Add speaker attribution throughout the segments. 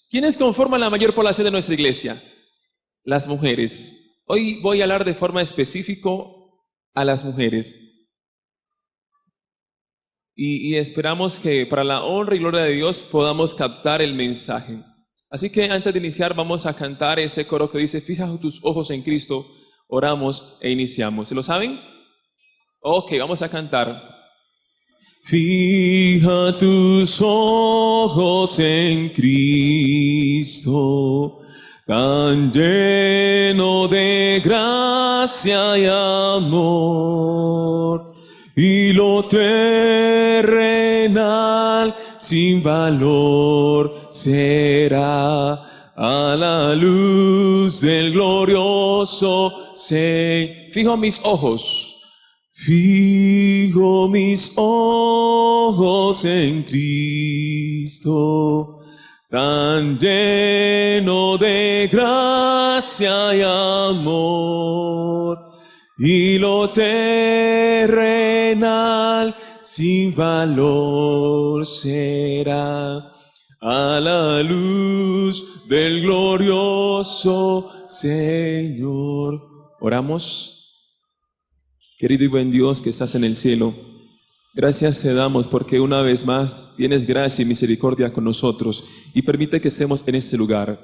Speaker 1: ¿Quiénes conforman la mayor población de nuestra iglesia? Las mujeres. Hoy voy a hablar de forma específica a las mujeres. Y esperamos que para la honra y gloria de Dios podamos captar el mensaje. Así que antes de iniciar vamos a cantar ese coro que dice: fija tus ojos en Cristo, oramos e iniciamos. ¿Se lo saben? Ok, vamos a cantar. Fija tus ojos en Cristo, tan lleno de gracia y amor, y lo terrenal sin valor será a la luz del glorioso Fijo mis ojos. Fijo mis ojos en Cristo, tan lleno de gracia y amor, y lo terrenal sin valor será a la luz del glorioso Señor. Oramos. Querido y buen Dios que estás en el cielo, gracias te damos porque una vez más tienes gracia y misericordia con nosotros y permite que estemos en este lugar.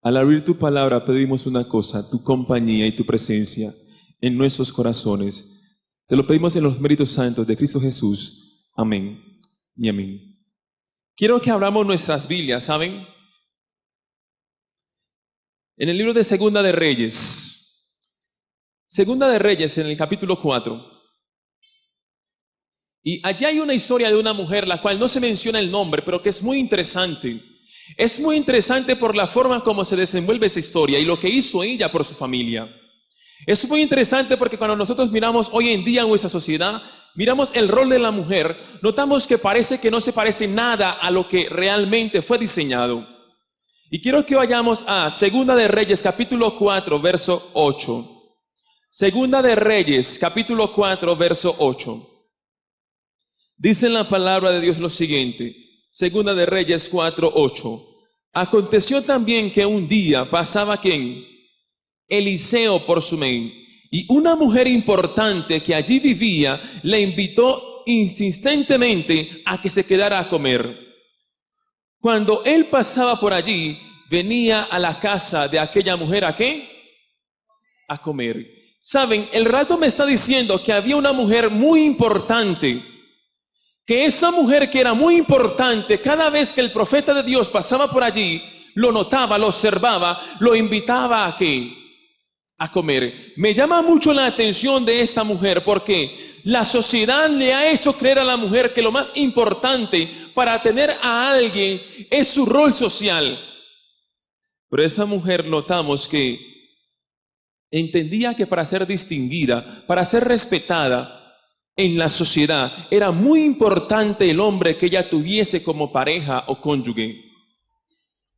Speaker 1: Al abrir tu palabra pedimos una cosa: tu compañía y tu presencia en nuestros corazones. Te lo pedimos en los méritos santos de Cristo Jesús. Amén y amén. Quiero que abramos nuestras Biblias, ¿saben? En el libro de Segunda de Reyes. Segunda de Reyes, en el capítulo 4. Y allí hay una historia de una mujer, la cual no se menciona el nombre, pero que es muy interesante. Es muy interesante por la forma como se desenvuelve esa historia y lo que hizo ella por su familia. Es muy interesante porque cuando nosotros miramos hoy en día en nuestra sociedad, miramos el rol de la mujer, notamos que parece que no se parece nada a lo que realmente fue diseñado. Y quiero que vayamos a Segunda de Reyes, capítulo 4, verso 8. Segunda de Reyes, capítulo 4, verso 8. Dice en la palabra de Dios lo siguiente. Segunda de Reyes 4, 8. Aconteció también que un día pasaba ¿quién? Eliseo por Sunem, y una mujer importante que allí vivía le invitó insistentemente a que se quedara a comer. Cuando él pasaba por allí, venía a la casa de aquella mujer ¿a qué? A comer. Saben, el relato me está diciendo que había una mujer muy importante, que esa mujer que era muy importante, cada vez que el profeta de Dios pasaba por allí, lo notaba, lo observaba, lo invitaba ¿a qué? A comer. Me llama mucho la atención de esta mujer porque la sociedad le ha hecho creer a la mujer que lo más importante para tener a alguien es su rol social. Pero esa mujer notamos que entendía que para ser distinguida, para ser respetada en la sociedad, era muy importante el hombre que ella tuviese como pareja o cónyuge.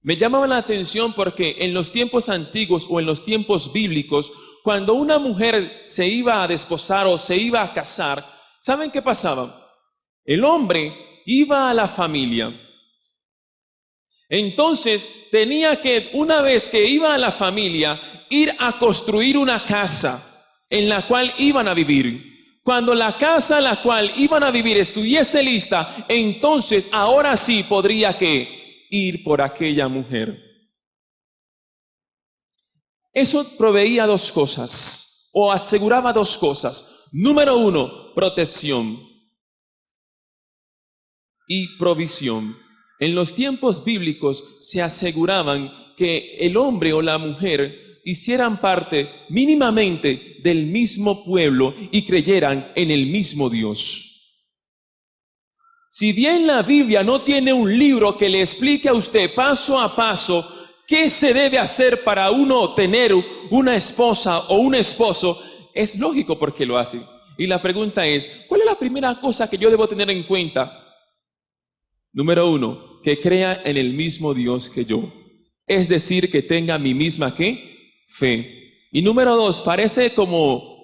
Speaker 1: Me llamaba la atención porque en los tiempos antiguos o en los tiempos bíblicos, cuando una mujer se iba a desposar o se iba a casar, ¿saben qué pasaba? El hombre iba a la familia. Entonces tenía que, una vez que iba a la familia, ir a construir una casa en la cual iban a vivir. Cuando la casa en la cual iban a vivir estuviese lista, entonces ahora sí podría que ir por aquella mujer. Eso proveía dos cosas, o aseguraba dos cosas. Número uno, protección y provisión. En los tiempos bíblicos se aseguraban que el hombre o la mujer hicieran parte mínimamente del mismo pueblo y creyeran en el mismo Dios. Si bien la Biblia no tiene un libro que le explique a usted paso a paso qué se debe hacer para uno tener una esposa o un esposo, es lógico porque lo hace. Y la pregunta es, ¿cuál es la primera cosa que yo debo tener en cuenta? Número uno, que crea en el mismo Dios que yo. Es decir, que tenga mi misma ¿qué? Fe. Y número dos, parece como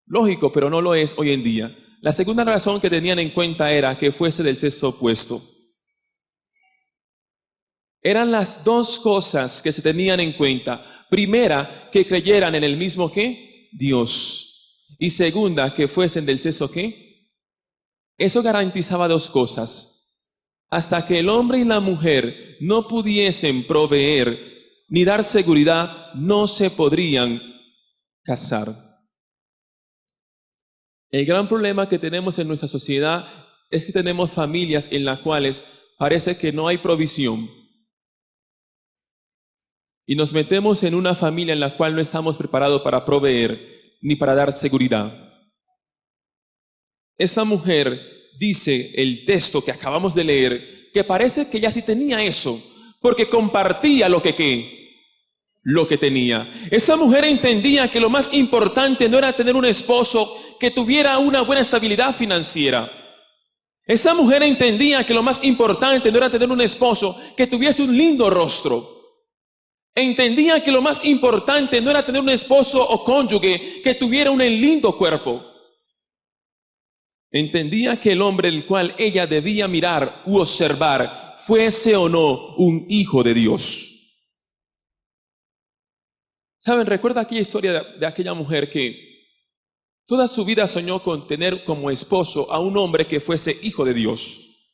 Speaker 1: lógico, pero no lo es hoy en día. La segunda razón que tenían en cuenta era que fuese del sexo opuesto. Eran las dos cosas que se tenían en cuenta. Primera, que creyeran en el mismo ¿qué? Dios. Y segunda, que fuesen del sexo ¿qué? Eso garantizaba dos cosas. Hasta que el hombre y la mujer no pudiesen proveer ni dar seguridad, no se podrían casar. El gran problema que tenemos en nuestra sociedad es que tenemos familias en las cuales parece que no hay provisión. Y nos metemos en una familia en la cual no estamos preparados para proveer ni para dar seguridad. Esta mujer dice el texto que acabamos de leer que parece que ella sí tenía eso, porque compartía lo que tenía. Esa mujer entendía que lo más importante no era tener un esposo que tuviera una buena estabilidad financiera. Esa mujer entendía que lo más importante no era tener un esposo que tuviese un lindo rostro. Entendía que lo más importante no era tener un esposo o cónyuge que tuviera un lindo cuerpo. Entendía que el hombre el cual ella debía mirar u observar fuese o no un hijo de Dios. ¿Saben? Recuerda aquella historia de aquella mujer que toda su vida soñó con tener como esposo a un hombre que fuese hijo de Dios.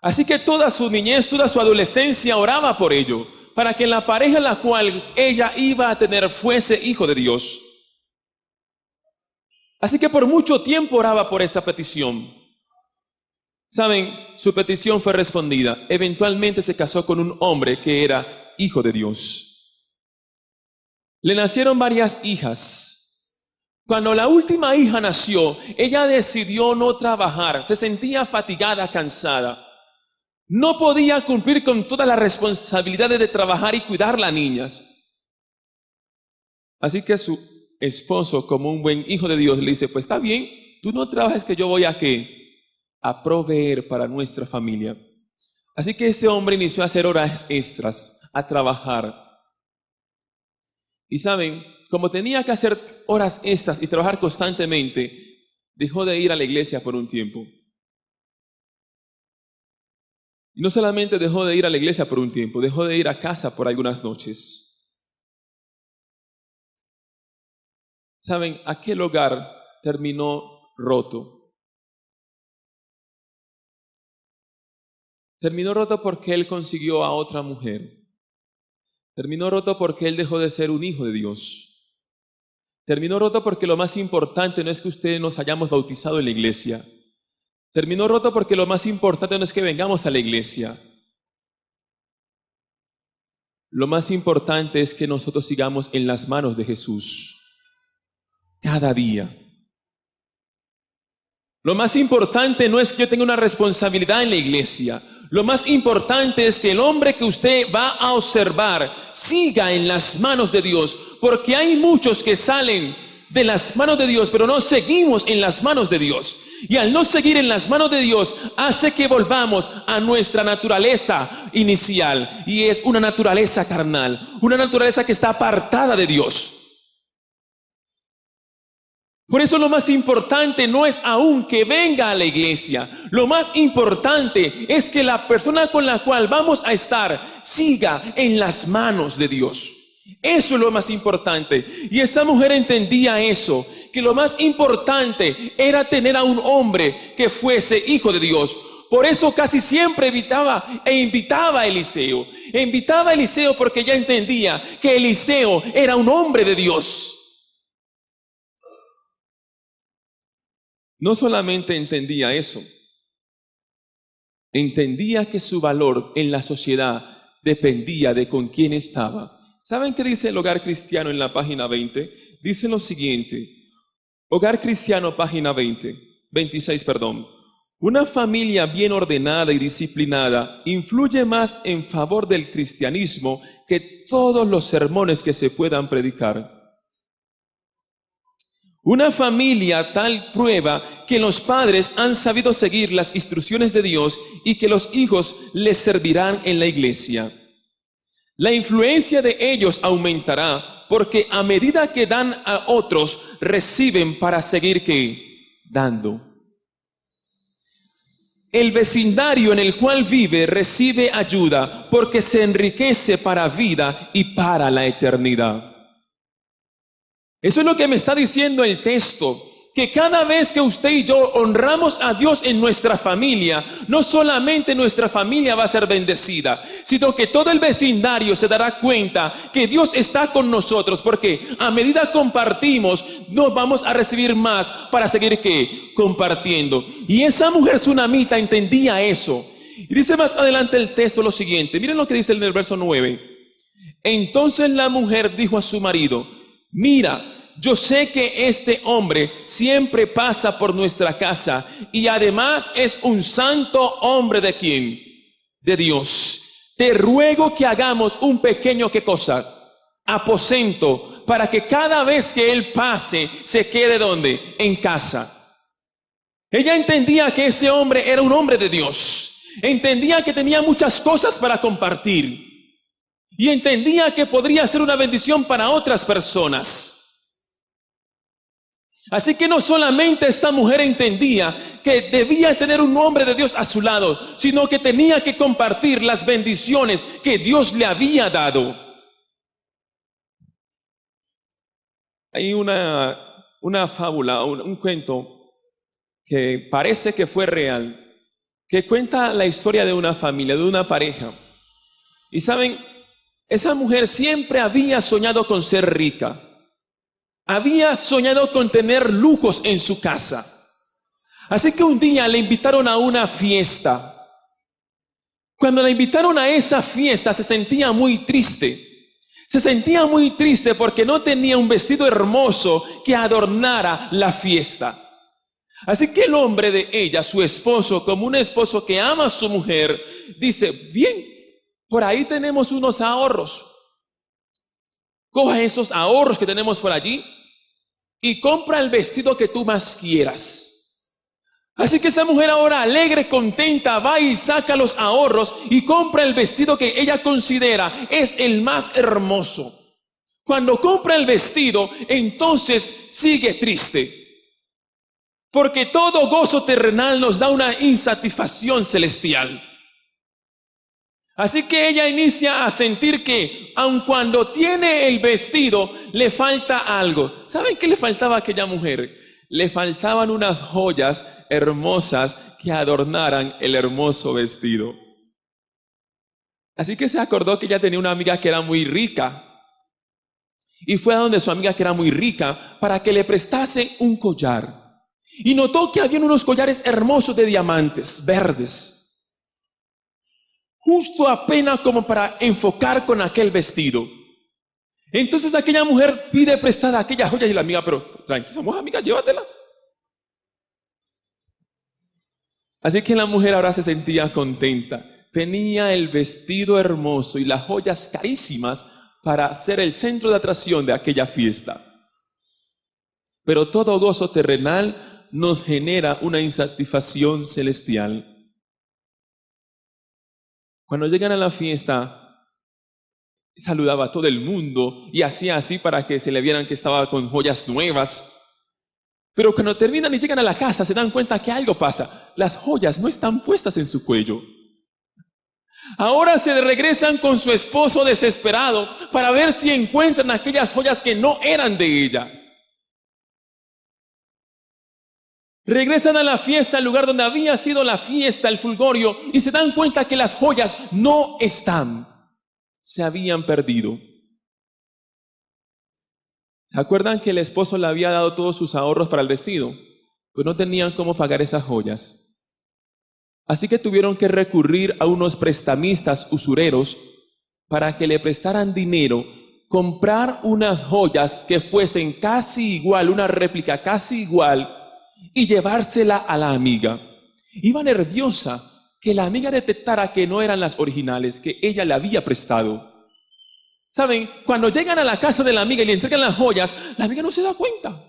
Speaker 1: Así que toda su niñez, toda su adolescencia oraba por ello, para que la pareja en la cual ella iba a tener fuese hijo de Dios. Así que por mucho tiempo oraba por esa petición. ¿Saben? Su petición fue respondida. Eventualmente se casó con un hombre que era hijo de Dios. Le nacieron varias hijas. Cuando la última hija nació, ella decidió no trabajar. Se sentía fatigada, cansada. No podía cumplir con todas las responsabilidades de trabajar y cuidar las niñas. Así que su esposo, como un buen hijo de Dios, le dice, pues está bien, tú no trabajes, que yo voy a ¿qué? A proveer para nuestra familia. Así que este hombre inició a hacer horas extras, a trabajar. Y saben, como tenía que hacer horas extras y trabajar constantemente, dejó de ir a la iglesia por un tiempo. Y no solamente dejó de ir a la iglesia por un tiempo, dejó de ir a casa por algunas noches. ¿Saben? Aquel hogar terminó roto. Terminó roto porque él consiguió a otra mujer. Terminó roto porque él dejó de ser un hijo de Dios. Terminó roto porque lo más importante no es que ustedes nos hayamos bautizado en la iglesia. Terminó roto porque lo más importante no es que vengamos a la iglesia. Lo más importante es que nosotros sigamos en las manos de Jesús. Cada día. Lo más importante no es que yo tenga una responsabilidad en la iglesia. Lo más importante es que el hombre que usted va a observar siga en las manos de Dios, porque hay muchos que salen de las manos de Dios, pero no seguimos en las manos de Dios. Y al no seguir en las manos de Dios, hace que volvamos a nuestra naturaleza inicial, y es una naturaleza carnal, una naturaleza que está apartada de Dios. Por eso lo más importante no es aún que venga a la iglesia. Lo más importante es que la persona con la cual vamos a estar siga en las manos de Dios. Eso es lo más importante. Y esa mujer entendía eso, que lo más importante era tener a un hombre que fuese hijo de Dios. Por eso casi siempre invitaba a Eliseo. Invitaba a Eliseo porque ella entendía que Eliseo era un hombre de Dios. No solamente entendía eso, entendía que su valor en la sociedad dependía de con quién estaba. ¿Saben qué dice el Hogar Cristiano en la página 20? Dice lo siguiente, Hogar Cristiano, página 26. Una familia bien ordenada y disciplinada influye más en favor del cristianismo que todos los sermones que se puedan predicar. Una familia tal prueba que los padres han sabido seguir las instrucciones de Dios y que los hijos les servirán en la iglesia. La influencia de ellos aumentará porque a medida que dan a otros, reciben para seguir ¿qué? Dando. el vecindario en el cual vive recibe ayuda porque se enriquece para vida y para la eternidad. Eso es lo que me está diciendo el texto, que cada vez que usted y yo honramos a Dios en nuestra familia, no solamente nuestra familia va a ser bendecida, sino que todo el vecindario se dará cuenta que Dios está con nosotros, porque a medida compartimos, nos vamos a recibir más para seguir ¿qué? Compartiendo. Y esa mujer sunamita entendía eso. Y dice más adelante el texto lo siguiente, miren lo que dice en el verso 9. Entonces la mujer dijo a su marido: mira, yo sé que este hombre siempre pasa por nuestra casa y además es un santo hombre ¿de quién? De Dios. Te ruego que hagamos un pequeño ¿qué cosa? Aposento, para que cada vez que él pase se quede ¿dónde? En casa. Ella entendía que ese hombre era un hombre de Dios. Entendía que tenía muchas cosas para compartir. Y entendía que podría ser una bendición para otras personas. Así que no solamente esta mujer entendía que debía tener un hombre de Dios a su lado, sino que tenía que compartir las bendiciones que Dios le había dado. Hay una fábula, un cuento que parece que fue real, que cuenta la historia de una familia, de una pareja. Y saben, esa mujer siempre había soñado con ser rica. Había soñado con tener lujos en su casa. Así que un día le invitaron a una fiesta. Cuando la invitaron a esa fiesta se sentía muy triste. Se sentía muy triste porque no tenía un vestido hermoso que adornara la fiesta. Así que el hombre de ella, su esposo, como un esposo que ama a su mujer, dice: bien, por ahí tenemos unos ahorros. Coja esos ahorros que tenemos por allí y compra el vestido que tú más quieras. Así que esa mujer ahora alegre, contenta, va y saca los ahorros y compra el vestido que ella considera es el más hermoso. Cuando compra el vestido, entonces sigue triste. Porque todo gozo terrenal nos da una insatisfacción celestial. Así que ella inicia a sentir que, aun cuando tiene el vestido, le falta algo. ¿Saben qué le faltaba a aquella mujer? Le faltaban unas joyas hermosas que adornaran el hermoso vestido. Así que se acordó que ella tenía una amiga que era muy rica. Y fue a donde su amiga que era muy rica para que le prestase un collar. Y notó que habían unos collares hermosos de diamantes verdes. Justo apenas como para enfocar con aquel vestido. Entonces aquella mujer pide prestada aquellas joyas y la amiga: pero tranquila, somos amigas, llévatelas. Así que la mujer ahora se sentía contenta. Tenía el vestido hermoso y las joyas carísimas para ser el centro de atracción de aquella fiesta. Pero todo gozo terrenal nos genera una insatisfacción celestial. Cuando llegan a la fiesta, saludaba a todo el mundo y hacía así para que se le vieran que estaba con joyas nuevas. Pero cuando terminan y llegan a la casa, se dan cuenta que algo pasa. Las joyas no están puestas en su cuello. Ahora se regresan con su esposo desesperado para ver si encuentran aquellas joyas que no eran de ella. Regresan a la fiesta, al lugar donde había sido la fiesta, el fulgorio, y se dan cuenta que las joyas no están. Se habían perdido. ¿Se acuerdan que el esposo le había dado todos sus ahorros para el vestido? Pues no tenían cómo pagar esas joyas. Así que tuvieron que recurrir a unos prestamistas usureros para que le prestaran dinero, comprar unas joyas que fuesen casi igual, una réplica casi igual, y llevársela a la amiga. Iba nerviosa que la amiga detectara que no eran las originales, que ella le había prestado. ¿Saben? Cuando llegan a la casa de la amiga y le entregan las joyas, la amiga no se da cuenta.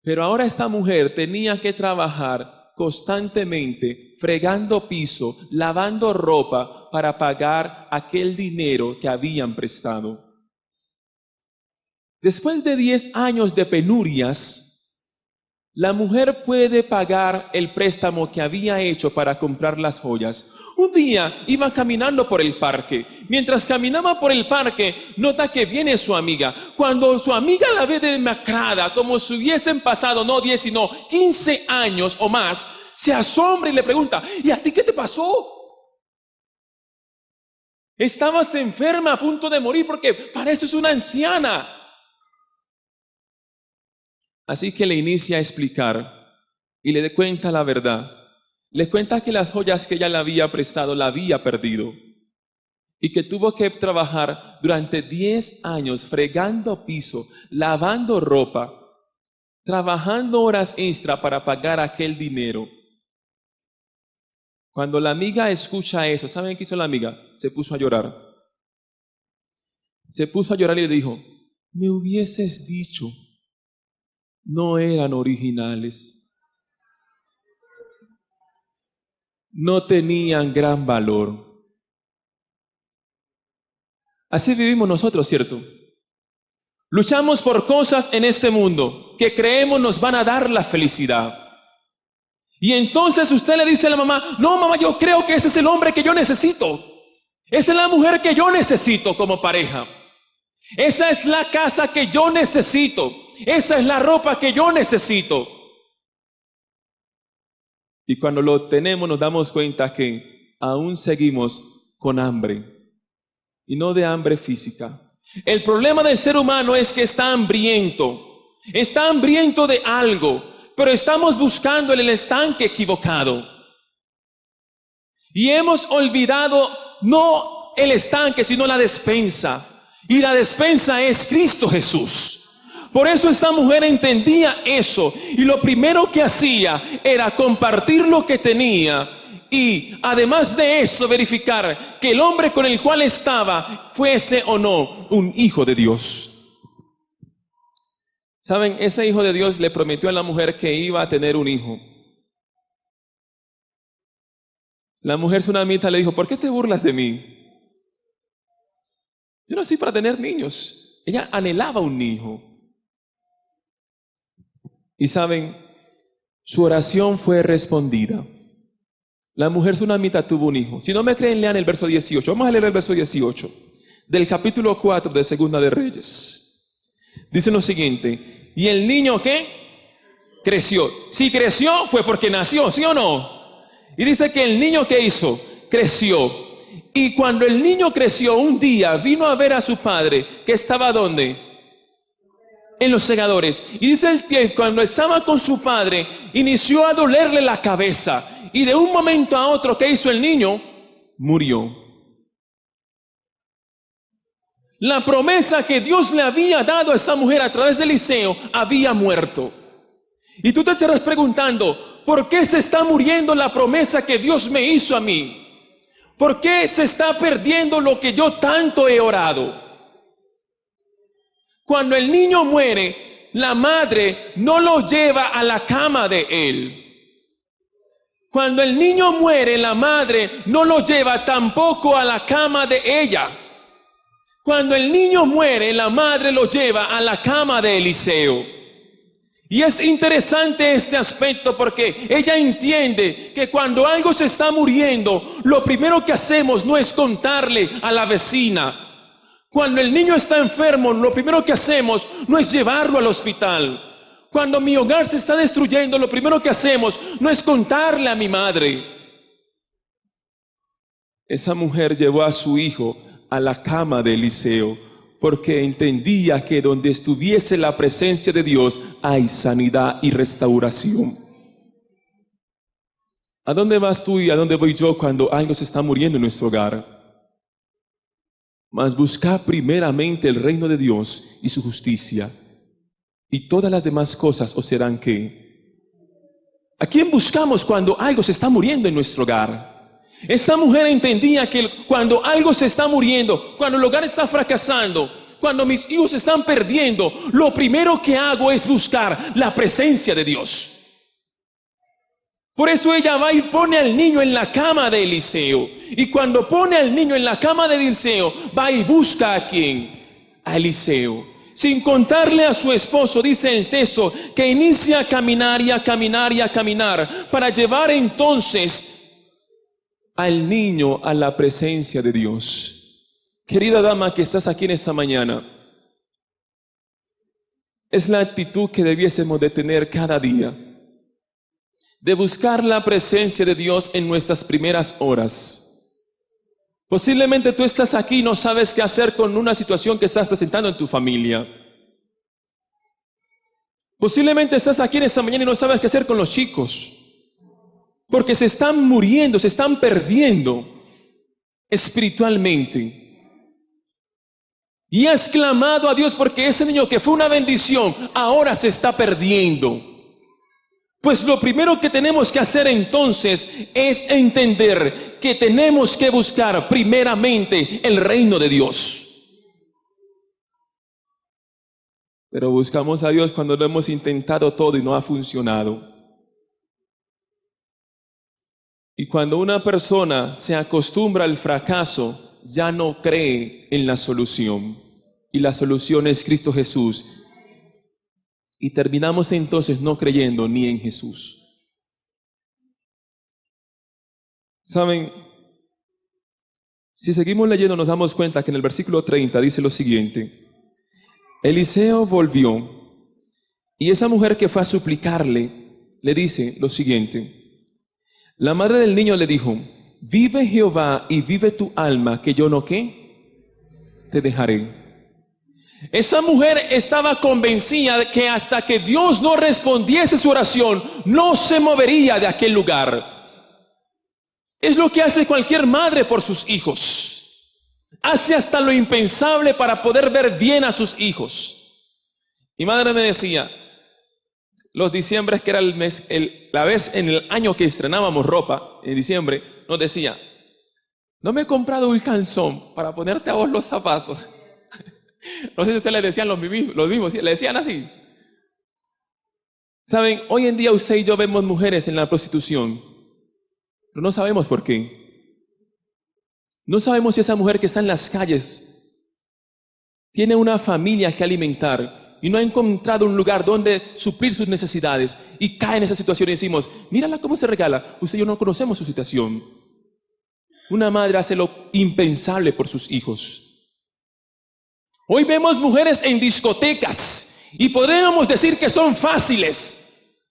Speaker 1: Pero ahora esta mujer tenía que trabajar constantemente, fregando piso, lavando ropa para pagar aquel dinero que habían prestado. Después de 10 años de penurias, la mujer puede pagar el préstamo que había hecho para comprar las joyas. Un día iba caminando por el parque. Mientras caminaba por el parque, nota que viene su amiga. Cuando su amiga la ve demacrada, como si hubiesen pasado no 10 sino 15 años o más, se asombra y le pregunta: ¿y a ti qué te pasó? Estabas enferma, a punto de morir, porque pareces una anciana. Así que le inicia a explicar y le cuenta la verdad. Le cuenta que las joyas que ella le había prestado la había perdido y que tuvo que trabajar durante 10 años fregando piso, lavando ropa, trabajando horas extra para pagar aquel dinero. Cuando la amiga escucha eso, ¿saben qué hizo la amiga? Se puso a llorar. Se puso a llorar y le dijo: me hubieses dicho. No eran originales. No tenían gran valor. Así vivimos nosotros, ¿cierto? Luchamos por cosas en este mundo que creemos nos van a dar la felicidad. Y entonces usted le dice a la mamá: no, mamá, yo creo que ese es el hombre que yo necesito. Esa es la mujer que yo necesito como pareja. Esa es la casa que yo necesito. Esa es la ropa que yo necesito. Y cuando lo tenemos nos damos cuenta que aún seguimos con hambre. Y no de hambre física. El problema del ser humano es que está hambriento. Está hambriento de algo, pero estamos buscando en el estanque equivocado. Y hemos olvidado no el estanque, sino la despensa. Y la despensa es Cristo Jesús. Por eso esta mujer entendía eso, y lo primero que hacía era compartir lo que tenía, y además de eso verificar que el hombre con el cual estaba fuese o no un hijo de Dios. ¿Saben? Ese hijo de Dios le prometió a la mujer que iba a tener un hijo. La mujer sunamita le dijo: ¿por qué te burlas de mí? Yo nací para tener niños. Ella anhelaba un hijo. Y saben, su oración fue respondida. La mujer sunamita tuvo un hijo. Si no me creen, lean el verso 18. Vamos a leer el verso 18 del capítulo 4 de Segunda de Reyes. Dice lo siguiente: ¿y el niño qué? Creció. Si creció fue porque nació, ¿sí o no? Y dice que el niño, ¿qué hizo? Creció. Y cuando el niño creció, un día vino a ver a su padre, que estaba ¿dónde? En los segadores. Y dice el que cuando estaba con su padre, inició a dolerle la cabeza. Y de un momento a otro, ¿qué hizo el niño? Murió. La promesa que Dios le había dado a esta mujer a través de Eliseo había muerto. Y tú te estarás preguntando: ¿por qué se está muriendo la promesa que Dios me hizo a mí? ¿Por qué se está perdiendo lo que yo tanto he orado? Cuando el niño muere, la madre no lo lleva a la cama de él. Cuando el niño muere, la madre no lo lleva tampoco a la cama de ella. Cuando el niño muere, la madre lo lleva a la cama de Eliseo. Y es interesante este aspecto porque ella entiende que cuando algo se está muriendo, lo primero que hacemos no es contarle a la vecina. Cuando el niño está enfermo, lo primero que hacemos no es llevarlo al hospital. Cuando mi hogar se está destruyendo, lo primero que hacemos no es contarle a mi madre. Esa mujer llevó a su hijo a la cama de Eliseo porque entendía que donde estuviese la presencia de Dios hay sanidad y restauración. ¿A dónde vas tú y a dónde voy yo cuando algo se está muriendo en nuestro hogar? Mas buscad primeramente el reino de Dios y su justicia, y todas las demás cosas os serán ¿qué? ¿A quién buscamos cuando algo se está muriendo en nuestro hogar? Esta mujer entendía que cuando algo se está muriendo, cuando el hogar está fracasando, cuando mis hijos se están perdiendo, lo primero que hago es buscar la presencia de Dios. Por eso ella va y pone al niño en la cama de Eliseo. Y cuando pone al niño en la cama de Eliseo, va y busca ¿a quién? A Eliseo. sin contarle a su esposo, dice el texto, que inicia a caminar y a caminar y a caminar para llevar entonces al niño a la presencia de Dios. Querida dama que estás aquí en esta mañana, es la actitud que debiésemos de tener cada día, de buscar la presencia de Dios en nuestras primeras horas. Posiblemente tú estás aquí y no sabes qué hacer con una situación que estás presentando en tu familia. Posiblemente estás aquí en esta mañana y no sabes qué hacer con los chicos, porque se están muriendo, se están perdiendo espiritualmente. Y has clamado a Dios porque ese niño que fue una bendición, ahora se está perdiendo. Pues lo primero que tenemos que hacer entonces es entender que tenemos que buscar primeramente el reino de Dios. Pero buscamos a Dios cuando lo hemos intentado todo y no ha funcionado. Y cuando una persona se acostumbra al fracaso, ya no cree en la solución. Y la solución es Cristo Jesús. Y terminamos entonces no creyendo ni en Jesús. ¿Saben? Si seguimos leyendo nos damos cuenta que en el versículo 30 dice lo siguiente. Eliseo volvió y esa mujer que fue a suplicarle le dice lo siguiente. La madre del niño le dijo, vive Jehová y vive tu alma, que yo no ¿qué? Te dejaré. Esa mujer estaba convencida de que hasta que Dios no respondiese su oración, no se movería de aquel lugar. Es lo que hace cualquier madre por sus hijos. Hace hasta lo impensable para poder ver bien a sus hijos. Mi madre me decía, los diciembres, que era el mes, la vez en el año que estrenábamos ropa, en diciembre, nos decía, no me he comprado un calzón para ponerte a vos los zapatos. No sé si ustedes le decían los mismos, le decían así. Saben, hoy en día usted y yo vemos mujeres en la prostitución, pero no sabemos por qué. No sabemos si esa mujer que está en las calles tiene una familia que alimentar y no ha encontrado un lugar donde suplir sus necesidades y cae en esa situación y decimos, mírala cómo se regala. Usted y yo no conocemos su situación. Una madre hace lo impensable por sus hijos. Hoy vemos mujeres en discotecas y podríamos decir que son fáciles.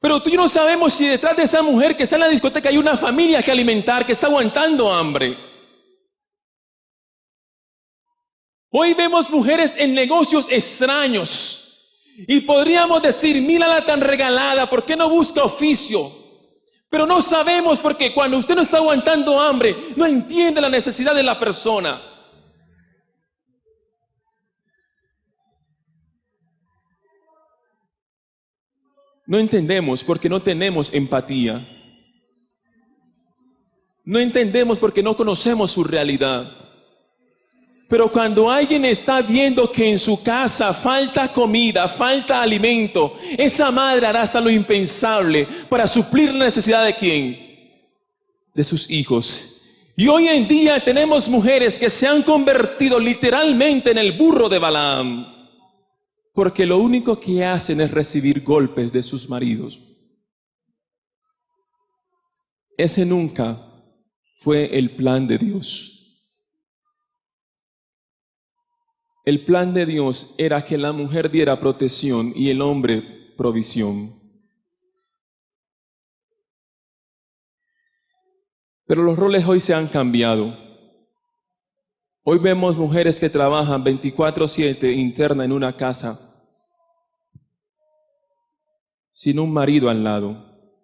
Speaker 1: Pero tú y yo no sabemos si detrás de esa mujer que está en la discoteca hay una familia que alimentar, que está aguantando hambre. Hoy vemos mujeres en negocios extraños y podríamos decir, mírala tan regalada, ¿por qué no busca oficio? Pero no sabemos porque cuando usted no está aguantando hambre, no entiende la necesidad de la persona. No entendemos porque no tenemos empatía. No entendemos porque no conocemos su realidad. Pero cuando alguien está viendo que en su casa falta comida, falta alimento, esa madre hará hasta lo impensable para suplir la necesidad de ¿quién? De sus hijos. Y hoy en día tenemos mujeres que se han convertido literalmente en el burro de Balaam. Porque lo único que hacen es recibir golpes de sus maridos. Ese nunca fue el plan de Dios. El plan de Dios era que la mujer diera protección y el hombre provisión. Pero los roles hoy se han cambiado. Hoy vemos mujeres que trabajan 24/7 interna en una casa, sin un marido al lado,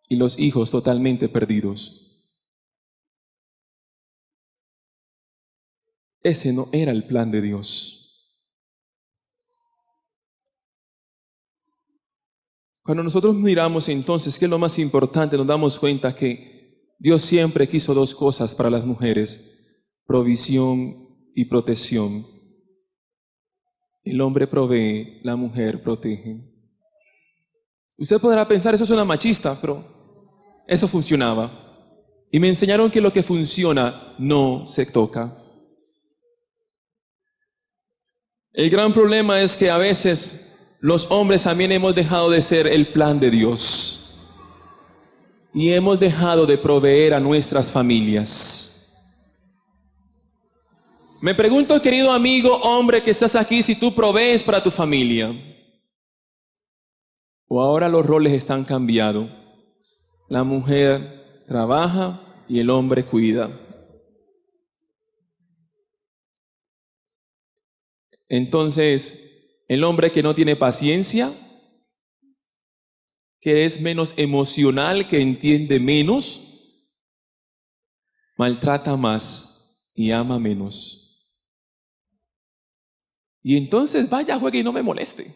Speaker 1: y los hijos totalmente perdidos. Ese no era el plan de Dios. Cuando nosotros miramos entonces qué es lo más importante, nos damos cuenta que Dios siempre quiso dos cosas para las mujeres: provisión y protección. El hombre provee, la mujer protege. Usted podrá pensar, eso suena machista, pero eso funcionaba. Y me enseñaron que lo que funciona no se toca. El gran problema es que a veces los hombres también hemos dejado de ser el plan de Dios y hemos dejado de proveer a nuestras familias. Me pregunto, querido amigo, hombre que estás aquí, si tú provees para tu familia o ahora los roles están cambiados. La mujer trabaja y el hombre cuida. Entonces, el hombre que no tiene paciencia, que es menos emocional, que entiende menos, maltrata más y ama menos. Y entonces vaya, juegue y no me moleste.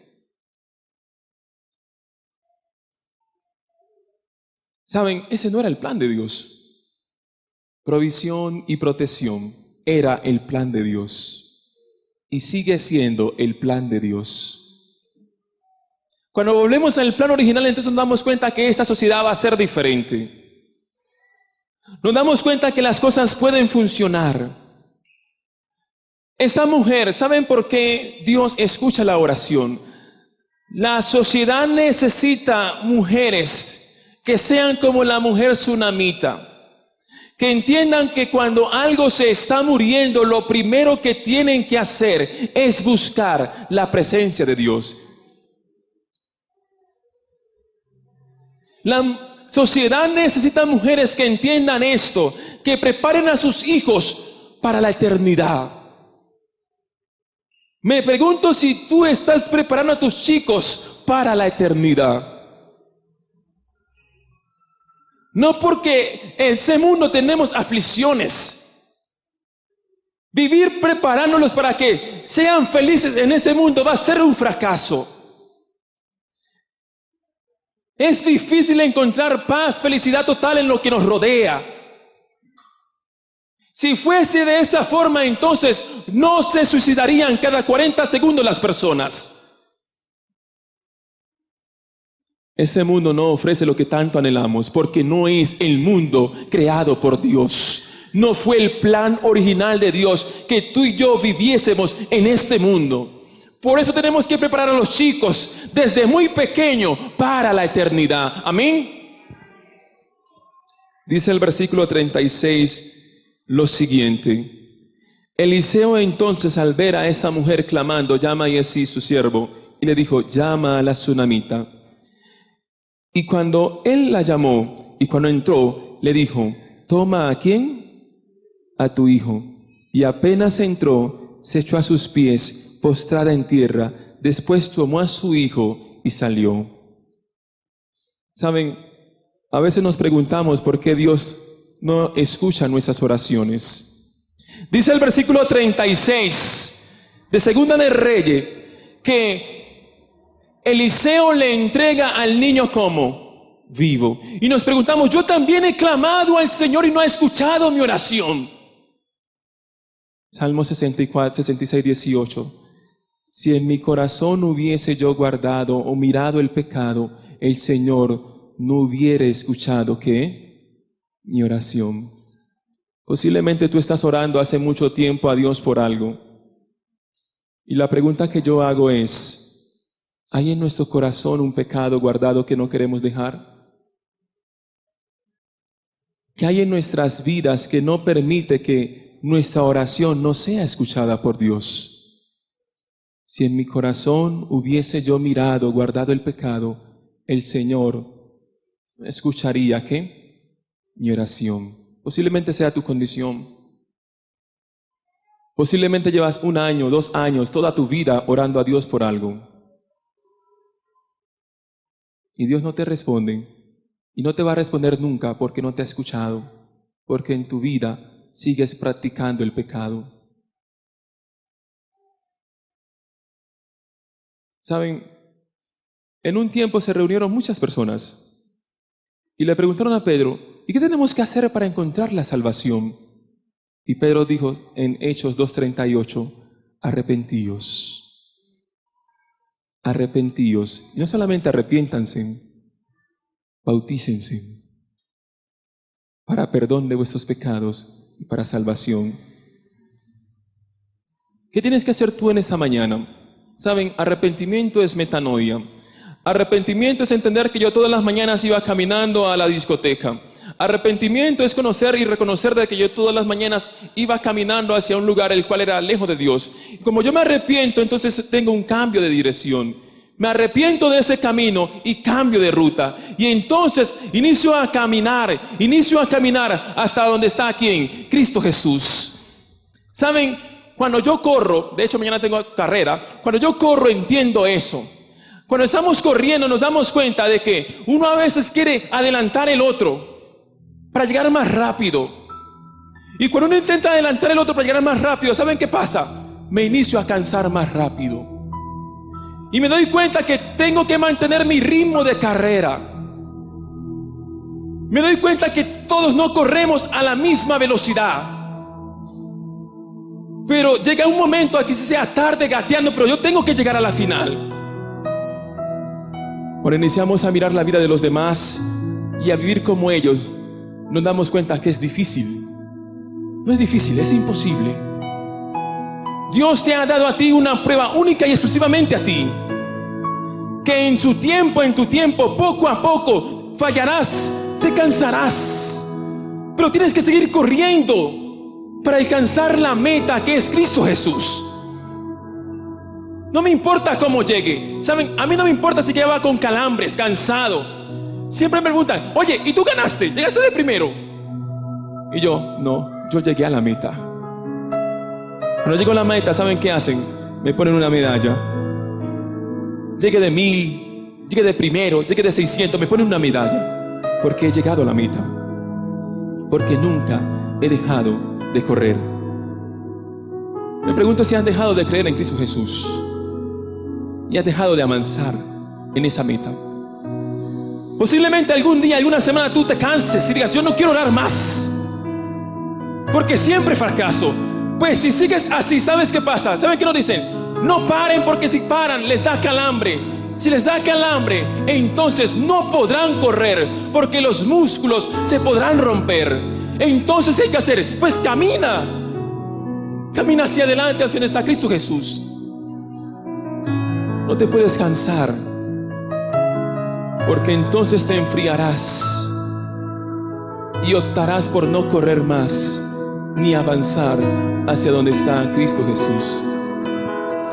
Speaker 1: Saben, ese no era el plan de Dios. Provisión y protección era el plan de Dios. Y sigue siendo el plan de Dios. Cuando volvemos al plan original, entonces nos damos cuenta que esta sociedad va a ser diferente. Nos damos cuenta que las cosas pueden funcionar. Esta mujer, ¿saben por qué Dios escucha la oración? La sociedad necesita mujeres que sean como la mujer tsunamita. Que entiendan que cuando algo se está muriendo, lo primero que tienen que hacer es buscar la presencia de Dios. La sociedad necesita mujeres que entiendan esto, que preparen a sus hijos para la eternidad. Me pregunto si tú estás preparando a tus chicos para la eternidad. No porque en ese mundo tenemos aflicciones. Vivir preparándolos para que sean felices en ese mundo va a ser un fracaso. Es difícil encontrar paz, felicidad total en lo que nos rodea. Si fuese de esa forma, entonces no se suicidarían cada 40 segundos las personas. Este mundo no ofrece lo que tanto anhelamos, porque no es el mundo creado por Dios. No fue el plan original de Dios que tú y yo viviésemos en este mundo. Por eso tenemos que preparar a los chicos desde muy pequeño para la eternidad. Amén. Dice el versículo 36 lo siguiente. Eliseo entonces, al ver a esta mujer clamando, llama a Giezi su siervo, y le dijo, llama a la tsunamita. Y cuando él la llamó, y cuando entró, le dijo, toma ¿a quién? A tu hijo. Y apenas entró, se echó a sus pies, postrada en tierra. Después tomó a su hijo y salió. Saben, a veces nos preguntamos por qué Dios no escucha nuestras oraciones. Dice el versículo 36 de Segunda de Reyes que Eliseo le entrega al niño como vivo. Y nos preguntamos, yo también he clamado al Señor y no ha escuchado mi oración. Salmo 64, 66, 18. Si en mi corazón hubiese yo guardado o mirado el pecado, el Señor no hubiera escuchado, ¿qué? Mi oración. Posiblemente tú estás orando hace mucho tiempo a Dios por algo. Y la pregunta que yo hago es, ¿hay en nuestro corazón un pecado guardado que no queremos dejar? ¿Qué hay en nuestras vidas que no permite que nuestra oración no sea escuchada por Dios? Si en mi corazón hubiese yo mirado, guardado el pecado, el Señor escucharía, ¿qué? Mi oración. Posiblemente sea tu condición. Posiblemente llevas 1 año, 2 años, toda tu vida orando a Dios por algo. Y Dios no te responde, y no te va a responder nunca porque no te ha escuchado, porque en tu vida sigues practicando el pecado. Saben, en un tiempo se reunieron muchas personas y le preguntaron a Pedro, ¿y qué tenemos que hacer para encontrar la salvación? Y Pedro dijo en Hechos 2:38, arrepentíos. Arrepentíos, y no solamente arrepiéntanse, bautícense para perdón de vuestros pecados y para salvación. ¿Qué tienes que hacer tú en esta mañana? Saben, arrepentimiento es metanoia. Arrepentimiento es entender que yo todas las mañanas iba caminando a la discoteca. Arrepentimiento es conocer y reconocer de que yo todas las mañanas iba caminando hacia un lugar el cual era lejos de Dios. Y como yo me arrepiento, entonces tengo un cambio de dirección. Me arrepiento de ese camino y cambio de ruta. Y entonces inicio a caminar hasta donde está ¿quién? Cristo Jesús. ¿Saben? Cuando yo corro, de hecho mañana tengo carrera, cuando yo corro entiendo eso. Cuando estamos corriendo nos damos cuenta de que uno a veces quiere adelantar el otro para llegar más rápido. Y cuando uno intenta adelantar el otro para llegar más rápido, ¿saben qué pasa? Me inicio a cansar más rápido. Y me doy cuenta que tengo que mantener mi ritmo de carrera. Me doy cuenta que todos no corremos a la misma velocidad. Pero llega un momento aquí, si sea tarde gateando, pero yo tengo que llegar a la final. Cuando iniciamos a mirar la vida de los demás y a vivir como ellos, nos damos cuenta que es difícil. No es difícil, es imposible. Dios te ha dado a ti una prueba única y exclusivamente a ti. Que en su tiempo, en tu tiempo, poco a poco, fallarás, te cansarás. Pero tienes que seguir corriendo para alcanzar la meta que es Cristo Jesús. No me importa cómo llegue. ¿Saben? A mí no me importa si va con calambres, cansado. Siempre me preguntan, oye, ¿y tú ganaste? ¿Llegaste de primero? Y yo, no, yo llegué a la meta. Cuando llego a la meta, ¿saben qué hacen? Me ponen una medalla. Llegué de 1000, llegué de primero, llegué de 600, me ponen una medalla. Porque he llegado a la meta. Porque nunca he dejado de correr. Me pregunto si has dejado de creer en Cristo Jesús y has dejado de avanzar en esa meta. Posiblemente algún día, alguna semana tú te canses y digas, yo no quiero orar más porque siempre fracaso. Pues si sigues así, ¿sabes qué pasa? ¿Saben qué nos dicen? No paren, porque si paran les da calambre. Si les da calambre, entonces no podrán correr, porque los músculos se podrán romper. Entonces, ¿qué hay que hacer? Pues camina hacia adelante, hacia donde está Cristo Jesús. No te puedes cansar, porque entonces te enfriarás y optarás por no correr más ni avanzar hacia donde está Cristo Jesús.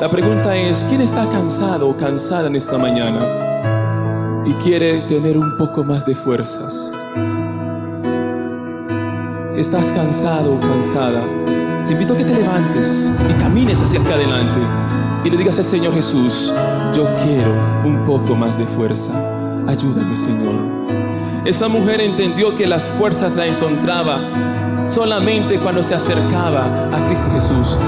Speaker 1: La pregunta es, ¿quién está cansado o cansada en esta mañana y quiere tener un poco más de fuerzas? Si estás cansado o cansada, te invito a que te levantes y camines hacia acá adelante y le digas al Señor Jesús, yo quiero un poco más de fuerza, ayúdame, Señor. Esa mujer entendió que las fuerzas la encontraba solamente cuando se acercaba a Cristo Jesús.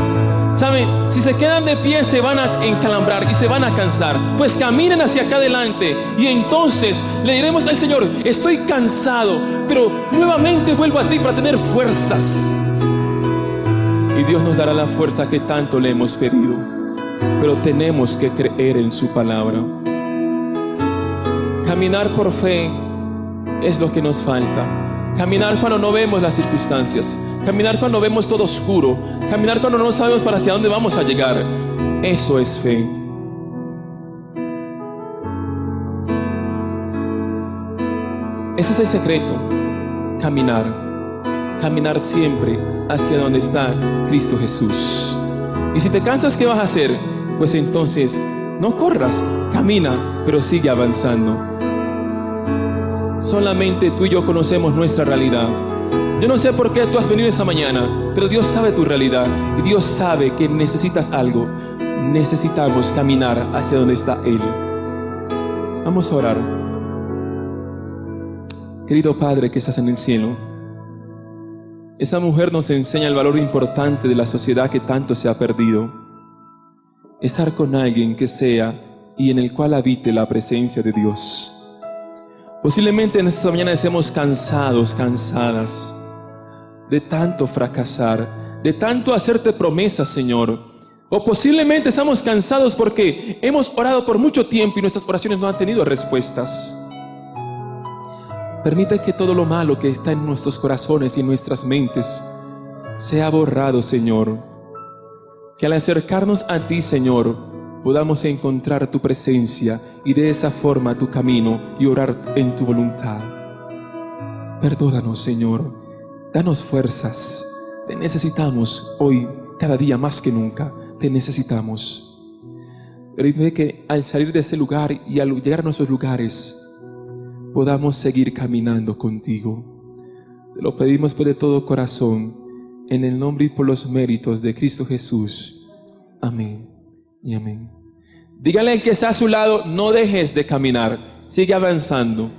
Speaker 1: ¿Saben? Si se quedan de pie se van a encalambrar y se van a cansar. Pues caminen hacia acá adelante y entonces le diremos al Señor, estoy cansado, pero nuevamente vuelvo a ti para tener fuerzas. Y Dios nos dará la fuerza que tanto le hemos pedido. Pero tenemos que creer en su palabra. Caminar por fe es lo que nos falta. Caminar cuando no vemos las circunstancias. Caminar cuando vemos todo oscuro. Caminar cuando no sabemos para hacia dónde vamos a llegar. Eso es fe. Ese es el secreto. Caminar. Caminar siempre hacia donde está Cristo Jesús. Y si te cansas, ¿qué vas a hacer? Pues entonces no corras, camina, pero sigue avanzando. Solamente tú y yo conocemos nuestra realidad. Yo no sé por qué tú has venido esta mañana, pero Dios sabe tu realidad y Dios sabe que necesitas algo. Necesitamos caminar hacia donde está Él. Vamos a orar. Querido Padre que estás en el cielo, esa mujer nos enseña el valor importante de la sociedad que tanto se ha perdido. Estar con alguien que sea y en el cual habite la presencia de Dios. Posiblemente en esta mañana estemos cansados, cansadas de tanto fracasar, de tanto hacerte promesas, Señor. O posiblemente estamos cansados porque hemos orado por mucho tiempo y nuestras oraciones no han tenido respuestas. Permite que todo lo malo que está en nuestros corazones y en nuestras mentes sea borrado, Señor. Que al acercarnos a ti, Señor, podamos encontrar tu presencia y de esa forma tu camino y orar en tu voluntad. Perdónanos, Señor. Danos fuerzas. Te necesitamos hoy, cada día más que nunca. Te necesitamos. Permite que al salir de este lugar y al llegar a nuestros lugares, podamos seguir caminando contigo. Te lo pedimos por de todo corazón, en el nombre y por los méritos de Cristo Jesús. Amén y amén. Dígale al que está a su lado, no dejes de caminar, sigue avanzando.